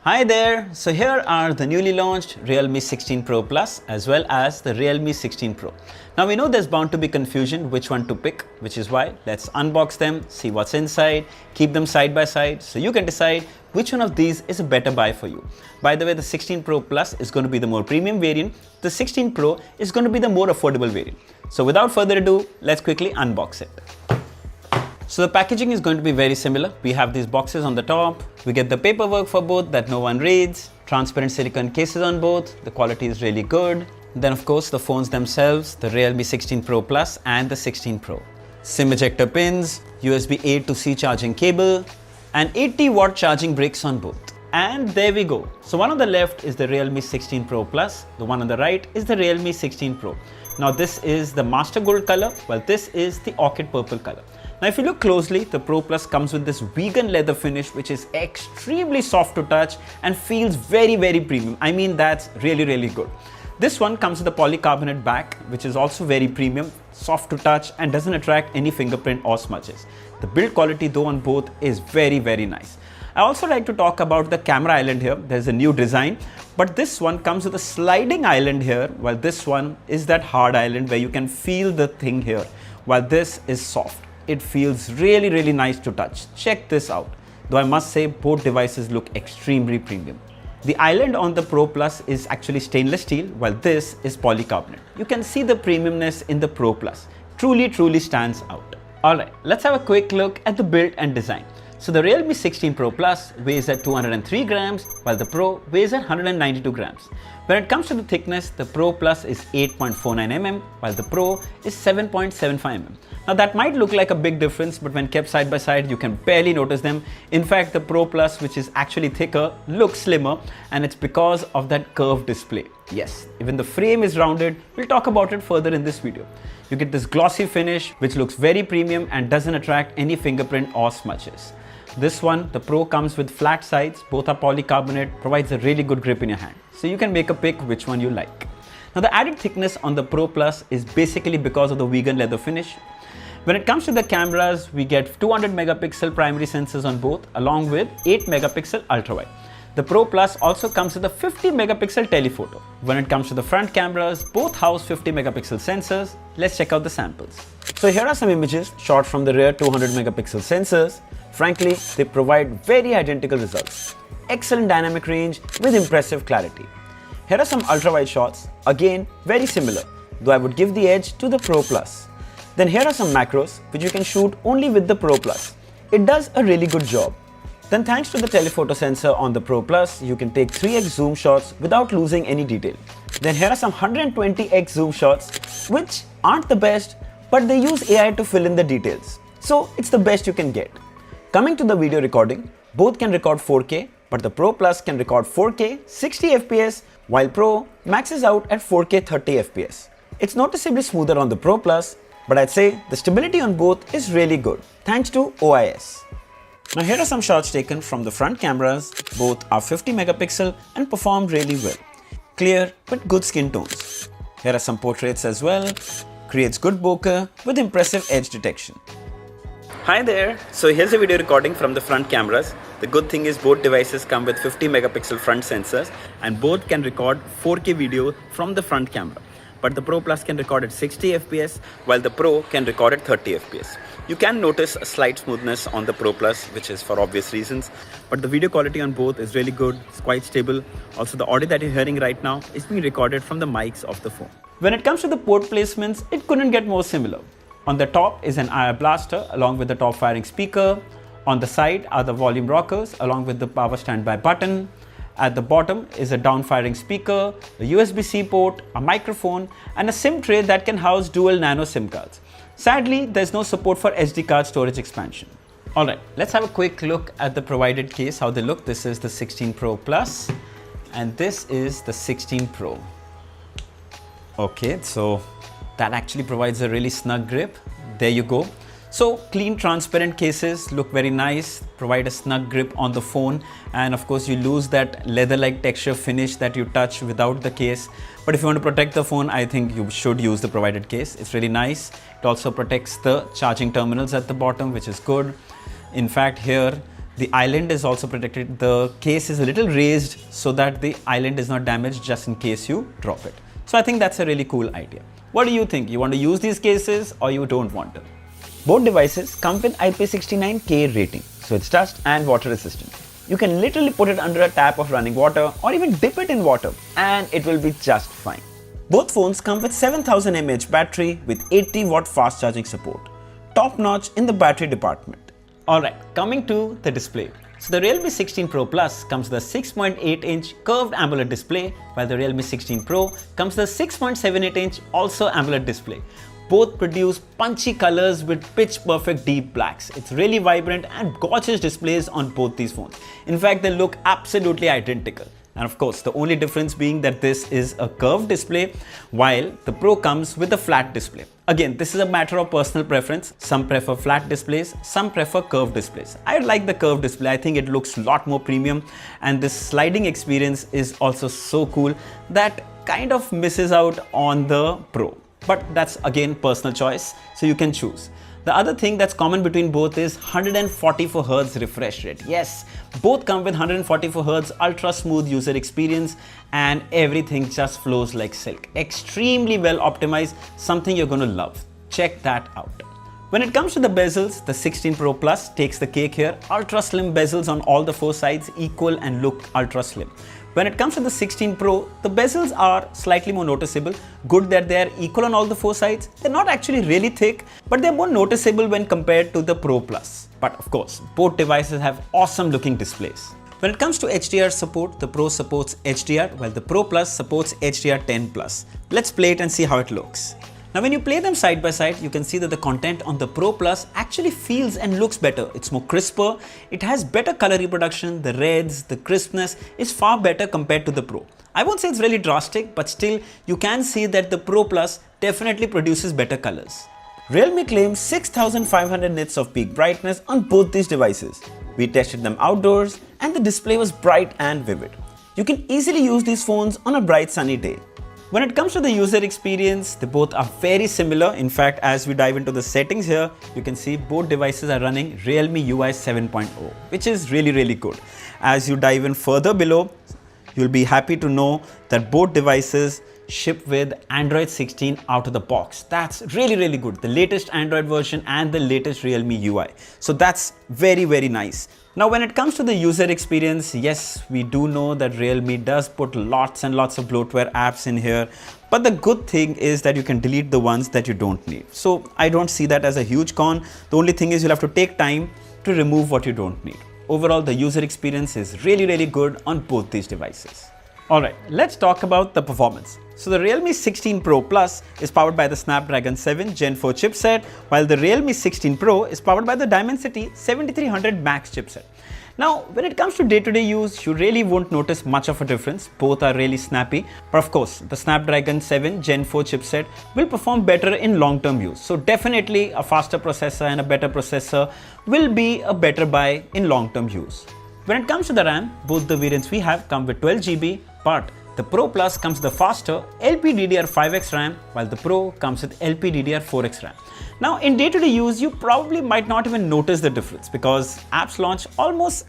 Hi there! So here are the newly launched Realme 16 Pro Plus as well as the Realme 16 Pro. Now we know there's bound to be confusion which one to pick, which is why let's unbox them, see what's inside, keep them side by side so you can decide which one of these is a better buy for you. By the way, the 16 Pro Plus is going to be the more premium variant. The 16 Pro is going to be the more affordable variant. So without further ado, let's quickly unbox it. So the packaging is going to be very similar. We have these boxes on the top. We get the paperwork for both that no one reads. Transparent silicone cases on both. The quality is really good. Then of course the phones themselves, the Realme 16 Pro Plus and the 16 Pro. SIM ejector pins, USB A to C charging cable, and 80-watt charging bricks on both. And there we go. So one on the left is the Realme 16 Pro Plus. The one on the right is the Realme 16 Pro. Now this is the master gold color, while this is the orchid purple color. Now if you look closely, the Pro Plus comes with this vegan leather finish which is extremely soft to touch and feels very premium. I mean, that's really good. This one comes with a polycarbonate back which is also very premium, soft to touch and doesn't attract any fingerprint or smudges. The build quality though on both is very nice. I also like to talk about the camera island here. There's a new design, but this one comes with a sliding island here, while this one is that hard island where you can feel the thing here, while this is soft. It feels really nice to touch. Check this out. Though I must say both devices look extremely premium. The island on the Pro Plus is actually stainless steel, while this is polycarbonate. You can see the premiumness in the Pro Plus. Truly stands out. Alright, let's have a quick look at the build and design. So the Realme 16 Pro Plus weighs at 203 grams, while the Pro weighs at 192 grams. When it comes to the thickness, the Pro Plus is 8.49 mm, while the Pro is 7.75 mm. Now that might look like a big difference, but when kept side by side, you can barely notice them. In fact, the Pro Plus, which is actually thicker, looks slimmer, and it's because of that curved display. Yes, even the frame is rounded. We'll talk about it further in this video. You get this glossy finish, which looks very premium and doesn't attract any fingerprint or smudges. This one, the Pro, comes with flat sides, both are polycarbonate, provides a really good grip in your hand. So you can make a pick which one you like. Now the added thickness on the Pro Plus is basically because of the vegan leather finish. When it comes to the cameras, we get 200 megapixel primary sensors on both, along with 8 megapixel ultra-wide. The Pro Plus also comes with a 50 megapixel telephoto. When it comes to the front cameras, both house 50 megapixel sensors. Let's check out the samples. So here are some images shot from the rear 200 megapixel sensors. Frankly, they provide very identical results. Excellent dynamic range with impressive clarity. Here are some ultra-wide shots, again very similar, though I would give the edge to the Pro Plus. Then here are some macros which you can shoot only with the Pro Plus. It does a really good job. Then thanks to the telephoto sensor on the Pro Plus, you can take 3x zoom shots without losing any detail. Then here are some 120x zoom shots which aren't the best, but they use AI to fill in the details. So it's the best you can get. Coming to the video recording, both can record 4K, but the Pro Plus can record 4K 60 FPS, while Pro maxes out at 4K 30 FPS. It's noticeably smoother on the Pro Plus, but I'd say the stability on both is really good, thanks to OIS. Now here are some shots taken from the front cameras. Both are 50 megapixel and perform really well. Clear but good skin tones. Here are some portraits as well. Creates good bokeh with impressive edge detection. Hi there! So here's a video recording from the front cameras. The good thing is both devices come with 50 megapixel front sensors and both can record 4K video from the front camera. But the Pro Plus can record at 60 FPS while the Pro can record at 30 FPS. You can notice a slight smoothness on the Pro Plus, which is for obvious reasons, but the video quality on both is really good, it's quite stable. Also, the audio that you're hearing right now is being recorded from the mics of the phone. When it comes to the port placements, it couldn't get more similar. On the top is an IR blaster along with the top firing speaker. On the side are the volume rockers along with the power standby button. At the bottom is a down-firing speaker, a USB-C port, a microphone, and a SIM tray that can house dual nano SIM cards. Sadly, there's no support for SD card storage expansion. Alright, let's have a quick look at the provided case, how they look. This is the 16 Pro Plus, and this is the 16 Pro. Okay, so that actually provides a really snug grip. There you go. So clean transparent cases look very nice, provide a snug grip on the phone, and of course you lose that leather-like texture finish that you touch without the case. But if you want to protect the phone, I think you should use the provided case. It's really nice. It also protects the charging terminals at the bottom, which is good. In fact, here The island is also protected. The case is a little raised so that the island is not damaged just in case you drop it. So I think that's a really cool idea. What do you think? You want to use these cases or you don't want to? Both devices come with IP69K rating, so it's dust and water resistant. You can literally put it under a tap of running water or even dip it in water and it will be just fine. Both phones come with 7000 mAh battery with 80 watt fast charging support. Top notch in the battery department. Alright, coming to the display. So the Realme 16 Pro Plus comes with a 6.8-inch curved AMOLED display, while the Realme 16 Pro comes with a 6.78-inch also AMOLED display. Both produce punchy colors with pitch perfect deep blacks. It's really vibrant and gorgeous displays on both these phones. In fact, they look absolutely identical. And of course, the only difference being that this is a curved display while the Pro comes with a flat display. Again, this is a matter of personal preference. Some prefer flat displays, some prefer curved displays. I like the curved display. I think it looks a lot more premium and this sliding experience is also so cool that kind of misses out on the Pro. But that's again personal choice, so you can choose. The other thing that's common between both is 144Hz refresh rate. Yes, both come with 144Hz ultra smooth user experience and everything just flows like silk. Extremely well optimized, something you're going to love. Check that out. When it comes to the bezels, the 16 Pro Plus takes the cake here. Ultra slim bezels on all the four sides, equal and look ultra slim. When it comes to the 16 Pro, the bezels are slightly more noticeable. Good that they are equal on all the four sides. They're not actually really thick, but they're more noticeable when compared to the Pro Plus. But of course, both devices have awesome looking displays. When it comes to HDR support, the Pro supports HDR, while the Pro Plus supports HDR10+. Let's play it and see how it looks. Now when you play them side by side, you can see that the content on the Pro Plus actually feels and looks better. It's more crisper, it has better color reproduction, the reds, the crispness is far better compared to the Pro. I won't say it's really drastic, but still you can see that the Pro Plus definitely produces better colors. Realme claims 6500 nits of peak brightness on both these devices. We tested them outdoors and the display was bright and vivid. You can easily use these phones on a bright sunny day. When it comes to the user experience, they both are very similar. In fact, as we dive into the settings here, you can see both devices are running Realme UI 7.0, which is really good. As you dive in further below, you'll be happy to know that both devices ship with Android 16 out of the box. That's really good. The latest Android version and the latest Realme UI. So that's very nice. Now when it comes to the user experience, yes, we do know that Realme does put lots and lots of bloatware apps in here. But the good thing is that you can delete the ones that you don't need. So I don't see that as a huge con. The only thing is you'll have to take time to remove what you don't need. Overall, the user experience is really good on both these devices. Alright, let's talk about the performance. So the Realme 16 Pro Plus is powered by the Snapdragon 7 Gen 4 chipset, while the Realme 16 Pro is powered by the Dimensity 7300 Max chipset. Now, when it comes to day-to-day use, you really won't notice much of a difference. Both are really snappy. But of course, the Snapdragon 7 Gen 4 chipset will perform better in long-term use. So definitely a faster processor and a better processor will be a better buy in long-term use. When it comes to the RAM, both the variants we have come with 12 GB, but the Pro Plus comes with the faster LPDDR5X RAM, while the Pro comes with LPDDR4X RAM. Now, in day-to-day use, you probably might not even notice the difference because apps launch almost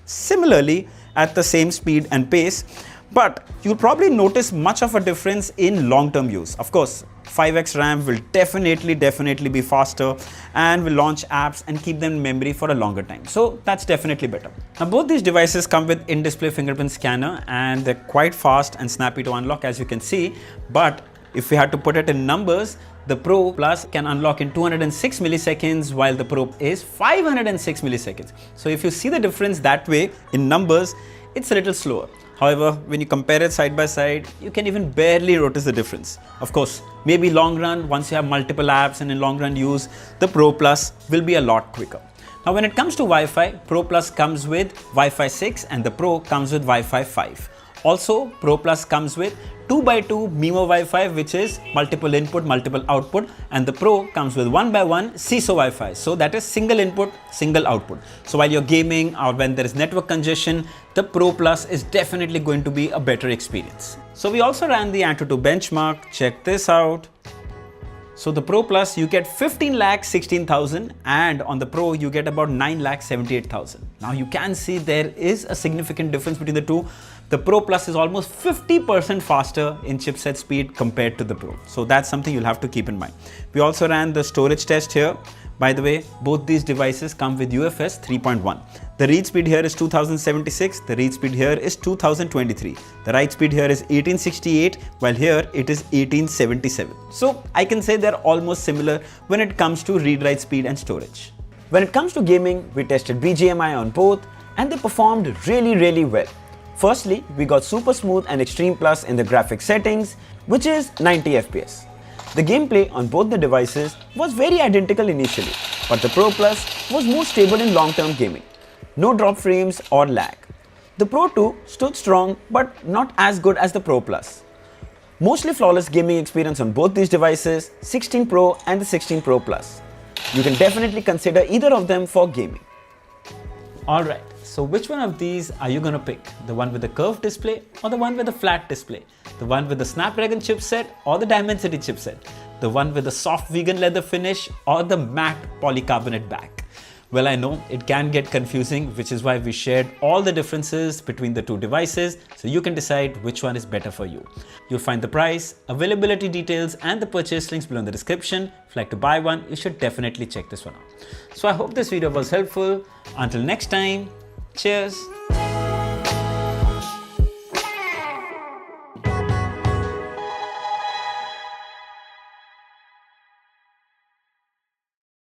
similarly at the same speed and pace, but you'll probably notice much of a difference in long-term use. Of course, 5X RAM will definitely be faster and will launch apps and keep them in memory for a longer time. So that's definitely better. Now both these devices come with in-display fingerprint scanner and they're quite fast and snappy to unlock, as you can see. But if we had to put it in numbers, the Pro Plus can unlock in 206 milliseconds while the Pro is 506 milliseconds. So if you see the difference that way in numbers, it's a little slower. However, when you compare it side by side, you can even barely notice the difference. Of course, maybe long run, once you have multiple apps and in long run use, the Pro Plus will be a lot quicker. Now when it comes to Wi-Fi, Pro Plus comes with Wi-Fi 6 and the Pro comes with Wi-Fi 5. Also, Pro Plus comes with 2x2 MIMO Wi-Fi, which is multiple input, multiple output, and the Pro comes with 1x1 CISO Wi-Fi. So that is single input, single output. So while you're gaming or when there is network congestion, the Pro Plus is definitely going to be a better experience. So we also ran the Antutu benchmark. Check this out. So the Pro Plus, you get 15,16,000 and on the Pro, you get about 9,78,000. Now you can see there is a significant difference between the two. The Pro Plus is almost 50% faster in chipset speed compared to the Pro. So that's something you'll have to keep in mind. We also ran the storage test here. By the way, both these devices come with UFS 3.1. The read speed here is 2076, the read speed here is 2023. The write speed here is 1868, while here it is 1877. So I can say they're almost similar when it comes to read-write speed and storage. When it comes to gaming, we tested BGMI on both and they performed really well. Firstly, we got Super Smooth and Extreme Plus in the graphics settings, which is 90 FPS. The gameplay on both the devices was very identical initially, but the Pro Plus was more stable in long-term gaming. No drop frames or lag. The Pro 2 stood strong but not as good as the Pro Plus. Mostly flawless gaming experience on both these devices, 16 Pro and the 16 Pro Plus. You can definitely consider either of them for gaming. Alright, so which one of these are you gonna pick? The one with the curved display or the one with the flat display? The one with the Snapdragon chipset or the Dimensity chipset? The one with the soft vegan leather finish or the matte polycarbonate back? Well, I know it can get confusing, which is why we shared all the differences between the two devices so you can decide which one is better for you. You'll find the price, availability details and the purchase links below in the description. If you'd like to buy one, you should definitely check this one out. So I hope this video was helpful. Until next time, cheers!